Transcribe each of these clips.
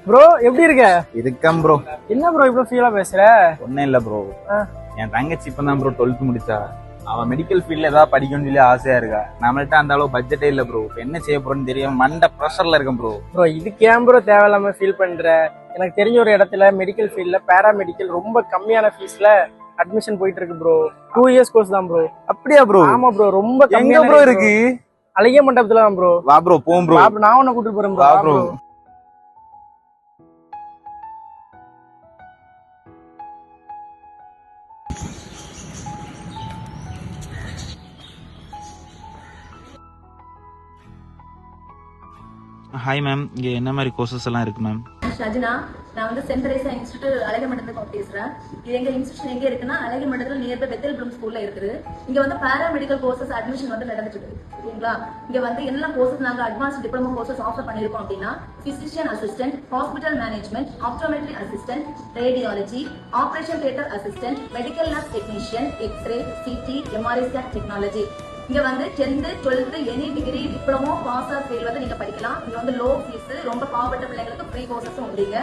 Bro எப்படி இருக்க? இருக்கேன் ப்ரோ. என்ன ப்ரோ இவ்வளவு ஃபீலா பேசுற? ஒன்னும் இல்ல ப்ரோ. என் தங்கச்சி இப்பதான் ப்ரோ 12th முடிச்சா. அவன் மெடிக்கல் ஃபீல்ட்ல ஏதாவது படிக்கணும்னு சொல்லி ஆசையா இருக்கா. நம்மள்ட்ட அந்த அளவு பட்ஜெட்டே இல்ல ப்ரோ. என்ன செய்ய போறோம்னு தெரியும், மண்ட ப்ரெஷர்ல இருக்கேன் ப்ரோ. ப்ரோ இதுக்கு ஏன் ப்ரோ தேவையில்லாம ஃபீல் பண்ற? எனக்கு தெரிஞ்ச ஒரு இடத்துல மெடிக்கல் ஃபீல்ட்ல பேராமெடிக்கல் ரொம்ப கம்மியான ஃபீஸ்ல அட்மிஷன் போயிட்டு இருக்கு ப்ரோ. 2 இயர்ஸ் கோர்ஸ் தான் ப்ரோ. அப்படியா ப்ரோ? ஆமா ப்ரோ, ரொம்ப எங்க கம்மியா ப்ரோ இருக்கு? அழகிய மண்டபத்துல தான் ப்ரோ. வா ப்ரோ போம் ப்ரோ. நான் உன்னை கூட்டிட்டு போறேன் வா ப்ரோ. ப்ரோ. ஹாய் மேம், இங்கே என்ன மாதிரி கோர்சஸ் எல்லாம் இருக்கு மேம்? ஷஜினா, நான் வந்து சென்ட் தெரேசா இன்ஸ்டிடியூட் அழகிய மண்டபத்துக்கு பேசுறேன். இது எங்க இன்ஸ்டிடியூஷன் எங்க இருக்குன்னா அழகிய மண்டபத்துல நியர்பை பெத்தல் ப்ளூம் ஸ்கூல்ல இருக்குது. இங்க வந்து பாராமெடிக்கல் கோர்சஸ் அட்மிஷன் வந்து நடந்துட்டு இருக்கு. சரிங்களா? இங்க வந்து என்ன கோர்சஸ் நாங்க அட்வான்ஸ் டிப்ளமோ கோர்சஸ் ஆஃபர் பண்ணிருக்கோம் அப்படின்னா physician assistant, hospital management, optometry assistant, radiology, operation theatre assistant, medical lab technician, X-ray, CT, MRI scan technology. இங்க வந்து 10th 12th any degree diploma pass or fail வந்து நீங்க படிக்கலாம். இங்க வந்து லோ ஃபீஸ், ரொம்ப பாவப்பட்ட பிள்ளைங்களுக்கு ஃப்ரீ கோர்சஸும் உண்டுங்க.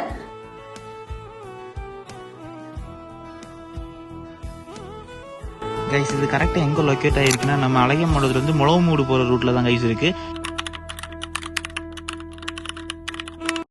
கைஸ், இது கரெக்டாக எங்கே லொக்கேட் ஆகிருக்குன்னா நம்ம அழகிய மண்டபத்துல இருந்து முளவு மூடு போகிற ரூட்டில் தான் கைஸ் இருக்குது.